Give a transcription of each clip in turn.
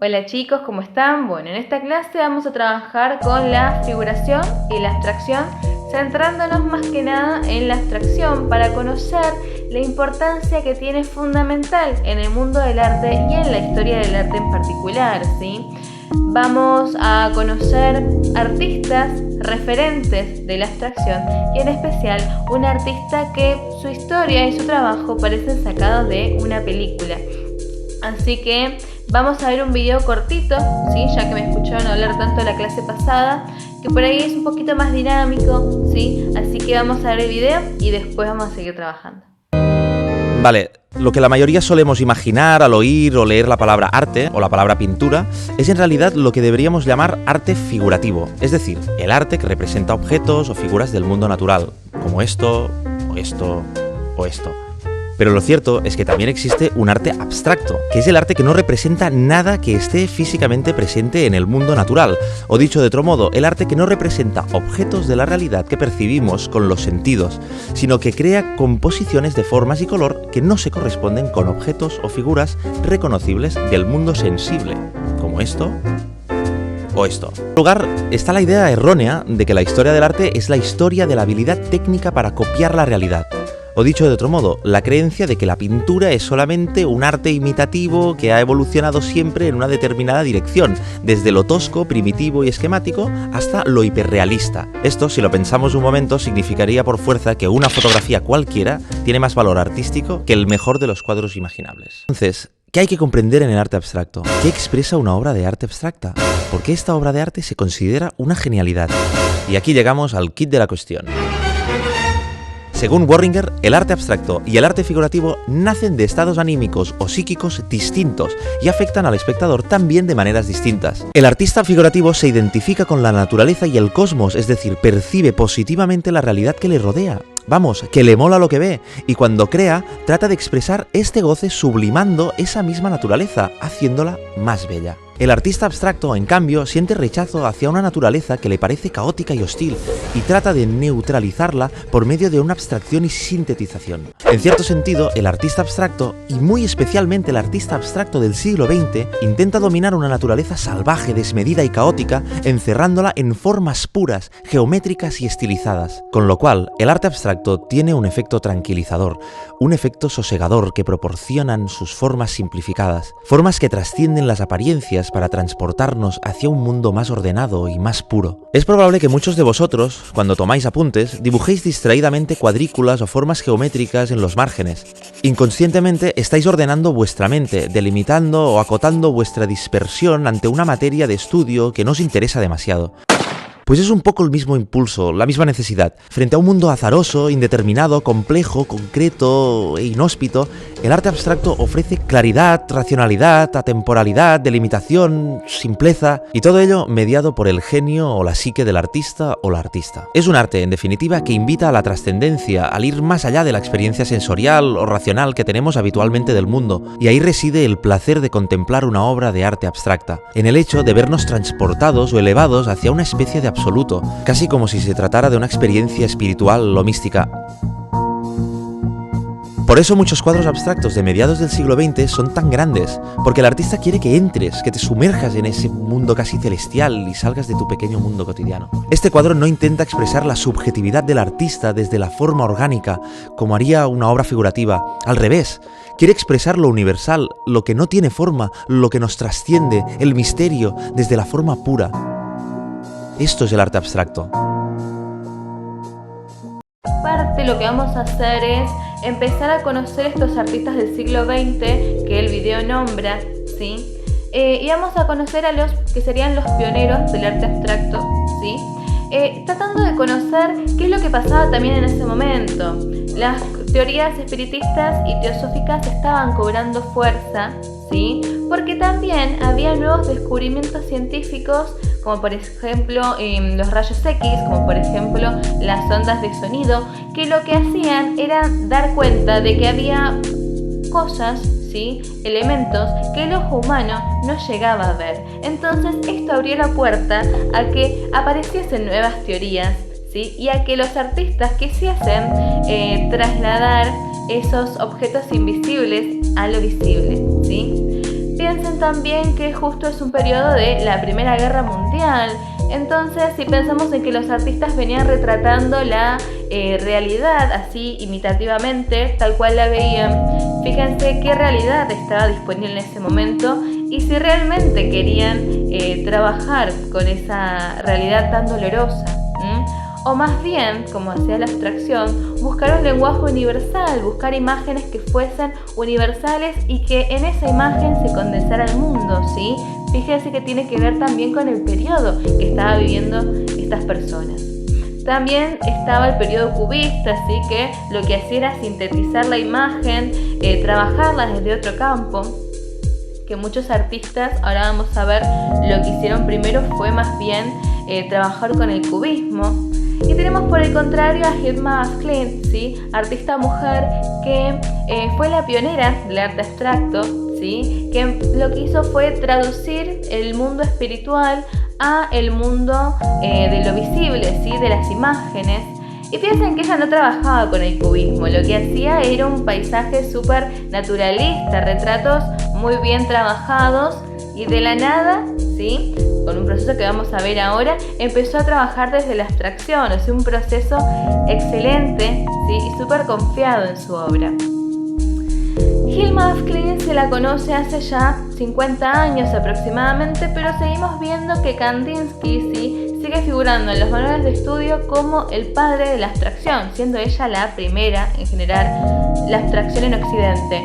Hola chicos, ¿cómo están? Bueno, en esta clase vamos a trabajar con la figuración y la abstracción, centrándonos más que nada en la abstracción para conocer la importancia que tiene fundamental en el mundo del arte y en la historia del arte en particular, ¿sí? Vamos a conocer artistas referentes de la abstracción y en especial un artista que su historia y su trabajo parecen sacados de una película. Así que vamos a ver un video cortito, ¿sí? Ya que me escucharon hablar tanto la clase pasada, que por ahí es un poquito más dinámico, ¿sí? Así que vamos a ver el video y después vamos a seguir trabajando. Vale, lo que la mayoría solemos imaginar al oír o leer la palabra arte o la palabra pintura es en realidad lo que deberíamos llamar arte figurativo, es decir, el arte que representa objetos o figuras del mundo natural, como esto, o esto, o esto. Pero lo cierto es que también existe un arte abstracto, que es el arte que no representa nada que esté físicamente presente en el mundo natural, o dicho de otro modo, el arte que no representa objetos de la realidad que percibimos con los sentidos, sino que crea composiciones de formas y color que no se corresponden con objetos o figuras reconocibles del mundo sensible, como esto o esto. En lugar está la idea errónea de que la historia del arte es la historia de la habilidad técnica para copiar la realidad. O dicho de otro modo, la creencia de que la pintura es solamente un arte imitativo que ha evolucionado siempre en una determinada dirección, desde lo tosco, primitivo y esquemático hasta lo hiperrealista. Esto, si lo pensamos un momento, significaría por fuerza que una fotografía cualquiera tiene más valor artístico que el mejor de los cuadros imaginables. Entonces, ¿qué hay que comprender en el arte abstracto? ¿Qué expresa una obra de arte abstracta? ¿Por qué esta obra de arte se considera una genialidad? Y aquí llegamos al kit de la cuestión. Según Worringer, el arte abstracto y el arte figurativo nacen de estados anímicos o psíquicos distintos y afectan al espectador también de maneras distintas. El artista figurativo se identifica con la naturaleza y el cosmos, es decir, percibe positivamente la realidad que le rodea. Vamos, que le mola lo que ve, y cuando crea, trata de expresar este goce sublimando esa misma naturaleza, haciéndola más bella. El artista abstracto, en cambio, siente rechazo hacia una naturaleza que le parece caótica y hostil, y trata de neutralizarla por medio de una abstracción y sintetización. En cierto sentido, el artista abstracto, y muy especialmente el artista abstracto del siglo XX, intenta dominar una naturaleza salvaje, desmedida y caótica, encerrándola en formas puras, geométricas y estilizadas. Con lo cual, el arte abstracto tiene un efecto tranquilizador, un efecto sosegador que proporcionan sus formas simplificadas, formas que trascienden las apariencias para transportarnos hacia un mundo más ordenado y más puro. Es probable que muchos de vosotros, cuando tomáis apuntes, dibujéis distraídamente cuadrículas o formas geométricas en los márgenes. Inconscientemente estáis ordenando vuestra mente, delimitando o acotando vuestra dispersión ante una materia de estudio que no os interesa demasiado. Pues es un poco el mismo impulso, la misma necesidad. Frente a un mundo azaroso, indeterminado, complejo, concreto e inhóspito, el arte abstracto ofrece claridad, racionalidad, atemporalidad, delimitación, simpleza, y todo ello mediado por el genio o la psique del artista o la artista. Es un arte, en definitiva, que invita a la trascendencia, al ir más allá de la experiencia sensorial o racional que tenemos habitualmente del mundo, y ahí reside el placer de contemplar una obra de arte abstracta, en el hecho de vernos transportados o elevados hacia una especie de absoluto, casi como si se tratara de una experiencia espiritual o mística. Por eso muchos cuadros abstractos de mediados del siglo XX son tan grandes, porque el artista quiere que entres, que te sumerjas en ese mundo casi celestial y salgas de tu pequeño mundo cotidiano. Este cuadro no intenta expresar la subjetividad del artista desde la forma orgánica, como haría una obra figurativa. Al revés, quiere expresar lo universal, lo que no tiene forma, lo que nos trasciende, el misterio, desde la forma pura. Esto es el arte abstracto. Parte lo que vamos a hacer es empezar a conocer estos artistas del siglo XX que el video nombra, ¿sí? Y vamos a conocer a los que serían los pioneros del arte abstracto, ¿sí? Tratando de conocer qué es lo que pasaba también en ese momento. Las teorías espiritistas y teosóficas estaban cobrando fuerza, ¿sí? Porque también había nuevos descubrimientos científicos, como por ejemplo los rayos X, como por ejemplo las ondas de sonido, que lo que hacían era dar cuenta de que había cosas, ¿sí? Elementos que el ojo humano no llegaba a ver. Entonces esto abrió la puerta a que apareciesen nuevas teorías, ¿sí? Y a que los artistas quisiesen trasladar esos objetos invisibles a lo visible, ¿sí? Piensen también que justo es un periodo de la Primera Guerra Mundial. Entonces, si pensamos en que los artistas venían retratando la realidad así imitativamente, tal cual la veían, fíjense qué realidad estaba disponible en ese momento y si realmente querían trabajar con esa realidad tan dolorosa. O más bien, como hacía la abstracción, buscar un lenguaje universal, buscar imágenes que fuesen universales y que en esa imagen se condensara el mundo, ¿sí? Fíjense que tiene que ver también con el periodo que estaba viviendo estas personas. También estaba el periodo cubista, ¿sí? Que lo que hacía era sintetizar la imagen, trabajarla desde otro campo. Que muchos artistas, ahora vamos a ver, lo que hicieron primero fue más bien trabajar con el cubismo. Y tenemos por el contrario a Hilma af Klint, ¿sí? Artista mujer que fue la pionera del arte abstracto, ¿sí? Que lo que hizo fue traducir el mundo espiritual a el mundo de lo visible, ¿sí? De las imágenes. Y piensen que ella no trabajaba con el cubismo, lo que hacía era un paisaje súper naturalista, retratos muy bien trabajados y de la nada, ¿sí? Con un proceso que vamos a ver ahora, empezó a trabajar desde la abstracción, o sea, un proceso excelente, ¿sí? Y súper confiado en su obra. Hilma af Klint se la conoce hace ya 50 años aproximadamente, pero seguimos viendo que Kandinsky, ¿sí? Sigue figurando en los manuales de estudio como el padre de la abstracción, siendo ella la primera en generar la abstracción en Occidente.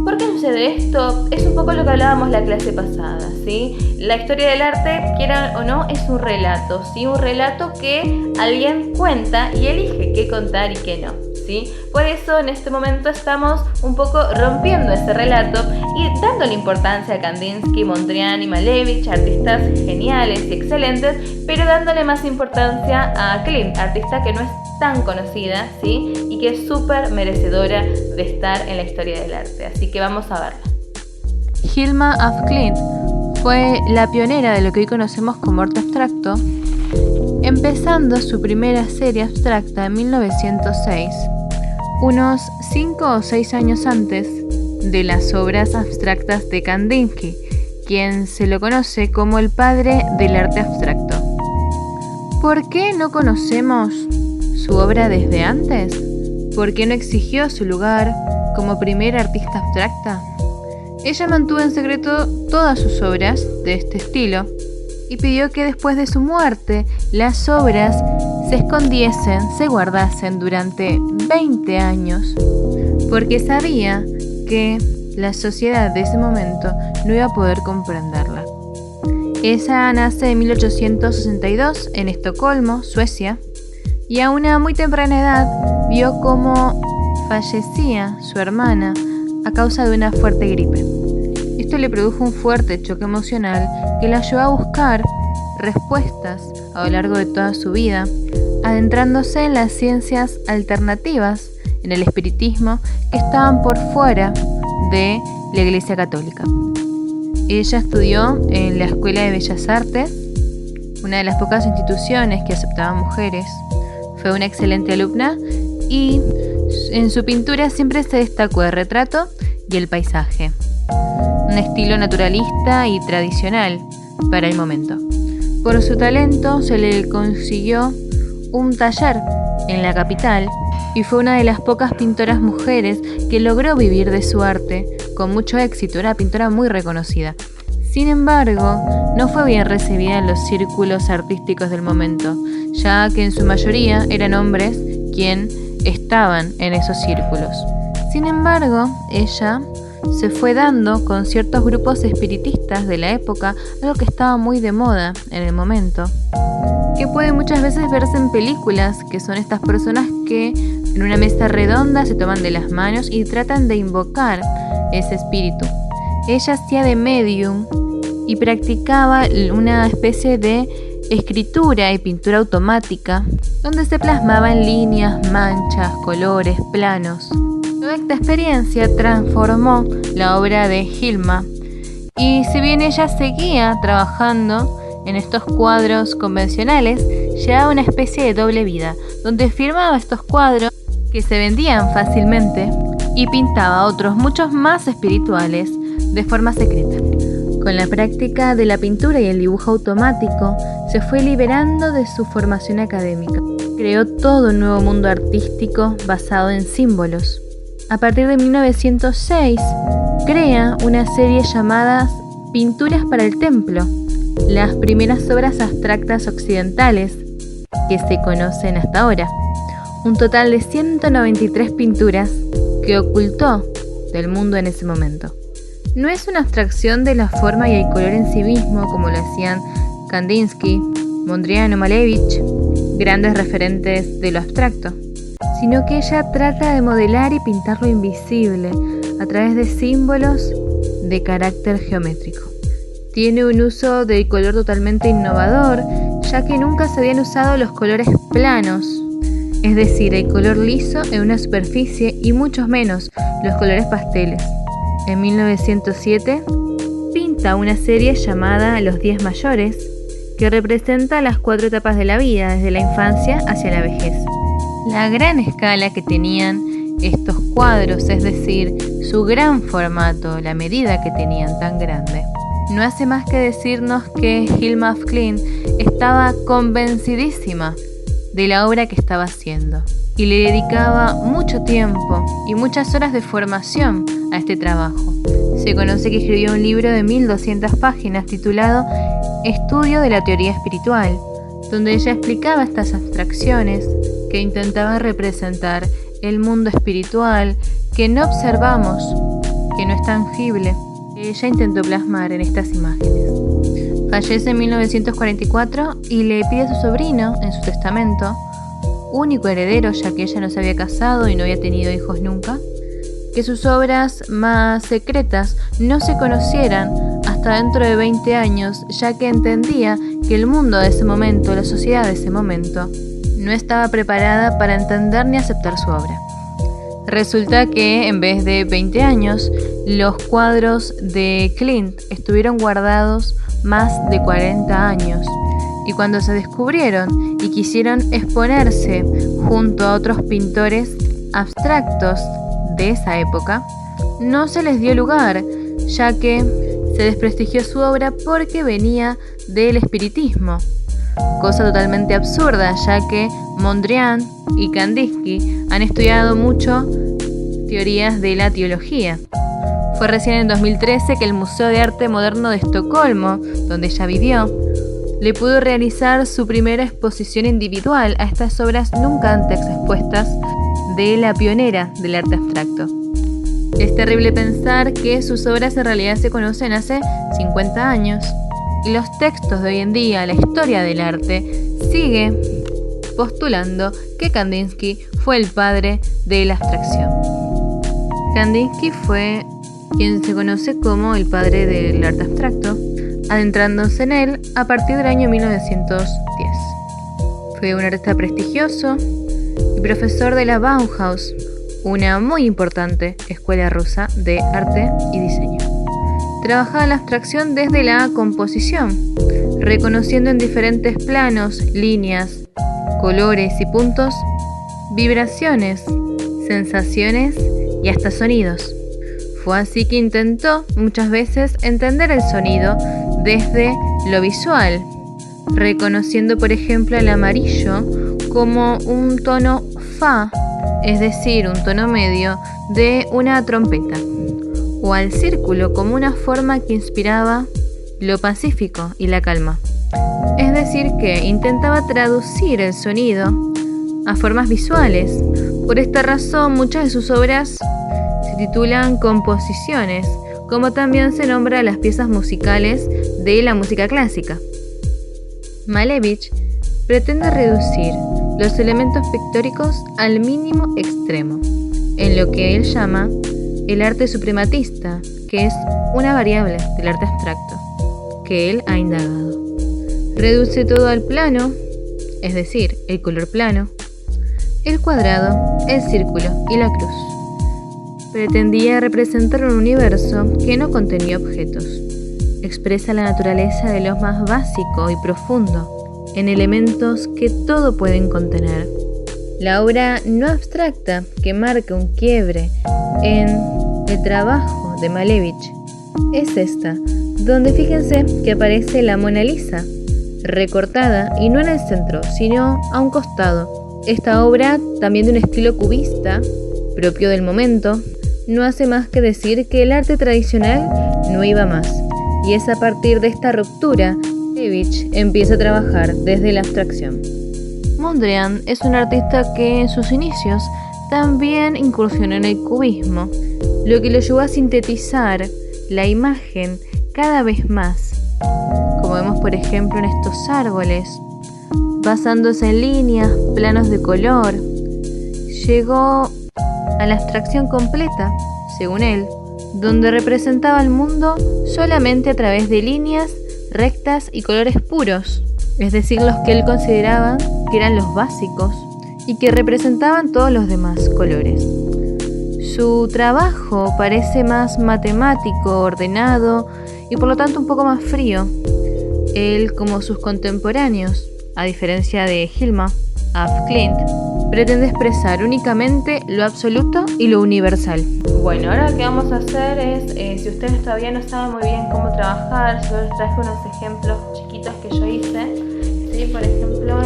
¿Por qué sucede esto? Es un poco lo que hablábamos la clase pasada, ¿sí? La historia del arte, quieran o no, es un relato, ¿sí? Un relato que alguien cuenta y elige qué contar y qué no, ¿sí? Por eso en este momento estamos un poco rompiendo ese relato y dándole importancia a Kandinsky, Mondrian y Malevich, artistas geniales y excelentes, pero dándole más importancia a Klint, artista que no es tan conocida, ¿sí? Y que es súper merecedora de estar en la historia del arte. Así que vamos a verla. Hilma af Klint fue la pionera de lo que hoy conocemos como arte abstracto, empezando su primera serie abstracta en 1906, unos 5 o 6 años antes de las obras abstractas de Kandinsky, quien se lo conoce como el padre del arte abstracto. ¿Por qué no conocemos su obra desde antes? ¿Por qué no exigió su lugar como primera artista abstracta? Ella mantuvo en secreto todas sus obras de este estilo y pidió que después de su muerte las obras se escondiesen, se guardasen durante 20 años, porque sabía que la sociedad de ese momento no iba a poder comprenderla. Ella nace en 1862 en Estocolmo, Suecia, y a una muy temprana edad vio cómo fallecía su hermana a causa de una fuerte gripe. Esto le produjo un fuerte choque emocional que la llevó a buscar respuestas a lo largo de toda su vida, adentrándose en las ciencias alternativas, en el espiritismo, que estaban por fuera de la Iglesia Católica. Ella estudió en la Escuela de Bellas Artes, una de las pocas instituciones que aceptaban mujeres. Fue una excelente alumna y en su pintura siempre se destacó el retrato y el paisaje, un estilo naturalista y tradicional para el momento. Por su talento se le consiguió un taller en la capital y fue una de las pocas pintoras mujeres que logró vivir de su arte con mucho éxito. Era una pintora muy reconocida. Sin embargo, no fue bien recibida en los círculos artísticos del momento, ya que en su mayoría eran hombres quienes estaban en esos círculos. Sin embargo, ella se fue dando con ciertos grupos espiritistas de la época, algo que estaba muy de moda en el momento, que puede muchas veces verse en películas, que son estas personas que en una mesa redonda se toman de las manos y tratan de invocar ese espíritu. Ella hacía de medium y practicaba una especie de escritura y pintura automática, donde se plasmaban líneas, manchas, colores, planos. Toda esta experiencia transformó la obra de Hilma, y si bien ella seguía trabajando en estos cuadros convencionales, llevaba una especie de doble vida, donde firmaba estos cuadros que se vendían fácilmente y pintaba otros muchos más espirituales, de forma secreta. Con la práctica de la pintura y el dibujo automático, se fue liberando de su formación académica. Creó todo un nuevo mundo artístico basado en símbolos. A partir de 1906, crea una serie llamada Pinturas para el Templo, las primeras obras abstractas occidentales que se conocen hasta ahora. Un total de 193 pinturas que ocultó del mundo en ese momento. No es una abstracción de la forma y el color en sí mismo como lo hacían Kandinsky, Mondrian o Malevich, grandes referentes de lo abstracto, sino que ella trata de modelar y pintar lo invisible a través de símbolos de carácter geométrico. Tiene un uso del color totalmente innovador, ya que nunca se habían usado los colores planos, es decir, el color liso en una superficie, y mucho menos los colores pasteles. En 1907 pinta una serie llamada Los 10 mayores, que representa las 4 etapas de la vida, desde la infancia hacia la vejez. La gran escala que tenían estos cuadros, es decir, su gran formato, la medida que tenían tan grande, no hace más que decirnos que Hilma af Klint estaba convencidísima de la obra que estaba haciendo y le dedicaba mucho tiempo y muchas horas de formación a este trabajo. Se conoce que escribió un libro de 1200 páginas titulado Estudio de la teoría espiritual, donde ella explicaba estas abstracciones que intentaban representar el mundo espiritual que no observamos, que no es tangible, que ella intentó plasmar en estas imágenes. Fallece en 1944 y le pide a su sobrino, en su testamento, único heredero ya que ella no se había casado y no había tenido hijos nunca, que sus obras más secretas no se conocieran hasta dentro de 20 años, ya que entendía que el mundo de ese momento, la sociedad de ese momento, no estaba preparada para entender ni aceptar su obra. Resulta que en vez de 20 años, los cuadros de Klint estuvieron guardados más de 40 años, y cuando se descubrieron y quisieron exponerse junto a otros pintores abstractos de esa época, no se les dio lugar, ya que se desprestigió su obra porque venía del espiritismo, cosa totalmente absurda, ya que Mondrian y Kandinsky han estudiado mucho teorías de la teología. Fue recién en 2013 que el Museo de Arte Moderno de Estocolmo, donde ella vivió, le pudo realizar su primera exposición individual a estas obras nunca antes expuestas de la pionera del arte abstracto. Es terrible pensar que sus obras en realidad se conocen hace 50 años y los textos de hoy en día, la historia del arte, sigue postulando que Kandinsky fue el padre de la abstracción. Kandinsky fue quien se conoce como el padre del arte abstracto, adentrándose en él a partir del año 1910. Fue un artista prestigioso y profesor de la Bauhaus, una muy importante escuela rusa de arte y diseño. Trabajaba la abstracción desde la composición, reconociendo en diferentes planos, líneas, colores y puntos, vibraciones, sensaciones y hasta sonidos. Fue así que intentó muchas veces entender el sonido desde lo visual, reconociendo por ejemplo el amarillo como un tono fa, es decir, un tono medio de una trompeta, o al círculo como una forma que inspiraba lo pacífico y la calma. Es decir, que intentaba traducir el sonido a formas visuales. Por esta razón, muchas de sus obras se titulan composiciones, como también se nombra a las piezas musicales de la música clásica. Malevich pretende reducir los elementos pictóricos al mínimo extremo, en lo que él llama el arte suprematista, que es una variable del arte abstracto que él ha indagado. Reduce todo al plano, es decir, el color plano, el cuadrado, el círculo y la cruz. Pretendía representar un universo que no contenía objetos. Expresa la naturaleza de lo más básico y profundo, en elementos que todo pueden contener. La obra no abstracta que marca un quiebre en el trabajo de Malevich es esta, donde fíjense que aparece la Mona Lisa, recortada y no en el centro, sino a un costado. Esta obra, también de un estilo cubista, propio del momento, no hace más que decir que el arte tradicional no iba más. Y es a partir de esta ruptura que Levitch empieza a trabajar desde la abstracción. Mondrian es un artista que en sus inicios también incursionó en el cubismo, lo que lo llevó a sintetizar la imagen cada vez más, como vemos por ejemplo en estos árboles, basándose en líneas, planos de color. Llegó a la abstracción completa, según él, donde representaba el mundo solamente a través de líneas rectas y colores puros, es decir, los que él consideraba que eran los básicos y que representaban todos los demás colores. Su trabajo parece más matemático, ordenado y por lo tanto un poco más frío. Él, como sus contemporáneos, a diferencia de Hilma af Klint, pretende expresar únicamente lo absoluto y lo universal. Bueno, ahora lo que vamos a hacer es, si ustedes todavía no saben muy bien cómo trabajar, yo les traje unos ejemplos chiquitos que yo hice. ¿Sí? Por ejemplo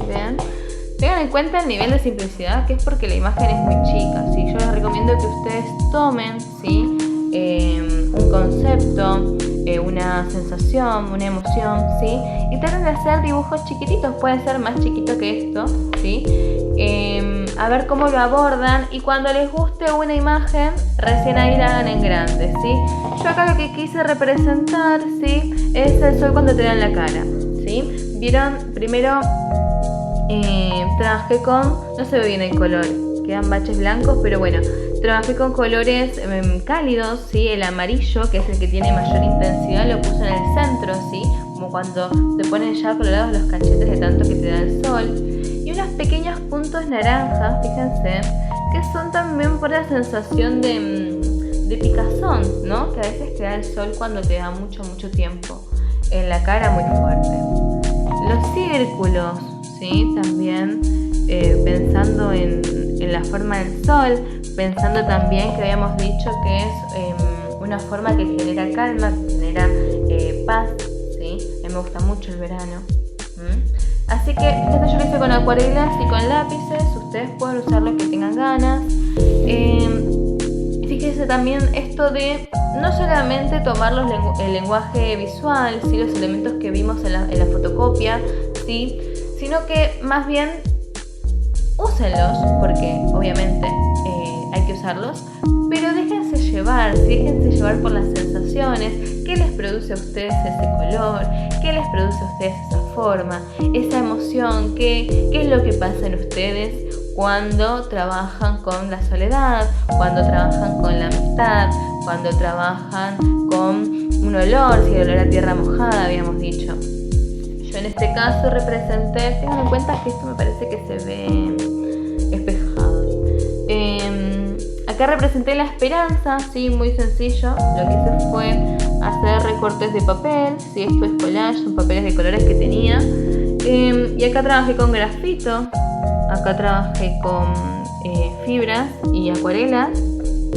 vean. Tengan en cuenta el nivel de simplicidad, que es porque la imagen es muy chica, ¿sí? Yo les recomiendo que ustedes tomen, ¿sí? Un concepto, una sensación, una emoción, ¿sí? Y traten de hacer dibujos chiquititos, puede ser más chiquito que esto, ¿sí? A ver cómo lo abordan, y cuando les guste una imagen, recién ahí la hagan en grande, ¿sí? Yo acá lo que quise representar, ¿sí? Es el sol cuando te da en la cara, ¿sí? Vieron, primero trabajé con, no se ve bien el color, quedan baches blancos, pero bueno, trabajé con colores cálidos, ¿sí? El amarillo, que es el que tiene mayor intensidad, lo puse en el centro, ¿sí? Como cuando te ponen ya colorados los cachetes de tanto que te da el sol. Y unos pequeños puntos naranjas, fíjense, que son también por la sensación de picazón, ¿no? Que a veces te da el sol cuando te da mucho tiempo en la cara, muy fuerte. Los círculos, ¿sí? También pensando en la forma del sol, pensando también que habíamos dicho que es una forma que genera calma, que genera paz, ¿sí? A mí me gusta mucho el verano. Así que fíjate, yo lo hice con acuarelas y con lápices, ustedes pueden usar lo que tengan ganas. Fíjense también esto de no solamente tomar el lenguaje visual, ¿sí? Los elementos que vimos en la fotocopia, ¿sí? Sino que más bien úsenlos, porque obviamente hay que usarlos, pero déjense llevar, ¿sí? Déjense llevar por las sensaciones. ¿Qué les produce a ustedes ese color? ¿Qué les produce a ustedes esa forma? Esa emoción, ¿qué es lo que pasa en ustedes cuando trabajan con la soledad, cuando trabajan con la amistad, cuando trabajan con un olor, si el olor a tierra mojada habíamos dicho? Yo en este caso representé, tengan en cuenta que esto me parece que se ve espejado. Acá representé la esperanza, ¿sí? Muy sencillo. Lo que hice fue hacer recortes de papel, ¿sí? Esto es collage, son papeles de colores que tenía. Y acá trabajé con grafito, acá trabajé con fibras y acuarelas,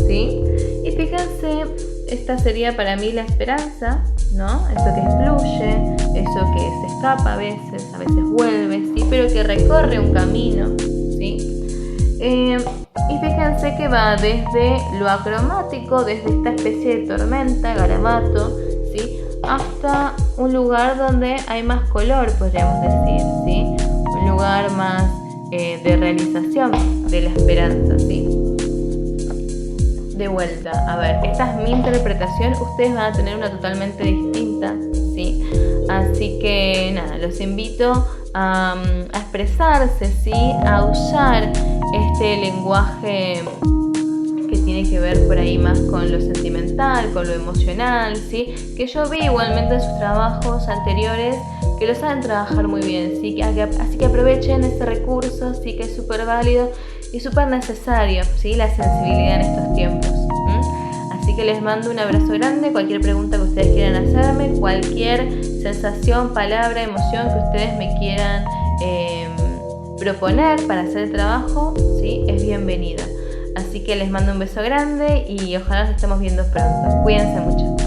¿sí? Y fíjense, esta sería para mí la esperanza, ¿no? Eso que fluye, eso que se escapa a veces vuelve, ¿sí? Pero que recorre un camino, ¿sí? Y fíjense que va desde lo acromático, desde esta especie de tormenta, garabato, ¿sí? Hasta un lugar donde hay más color, podríamos decir, ¿sí? Un lugar más de realización de la esperanza, ¿sí? De vuelta, a ver, esta es mi interpretación, ustedes van a tener una totalmente distinta, ¿sí? Así que nada, los invito a expresarse, ¿sí? A usar este lenguaje que tiene que ver por ahí más con lo sentimental, con lo emocional, ¿sí? Que yo vi igualmente en sus trabajos anteriores que lo saben trabajar muy bien, ¿sí? Así que aprovechen ese recurso, ¿sí? Que es súper válido y súper necesario, ¿sí? La sensibilidad en estos tiempos. Así que les mando un abrazo grande. Cualquier pregunta que ustedes quieran hacerme, cualquier sensación, palabra, emoción que ustedes me quieran proponer para hacer el trabajo, ¿sí? Es bienvenida. Así que les mando un beso grande y ojalá nos estemos viendo pronto. Cuídense mucho.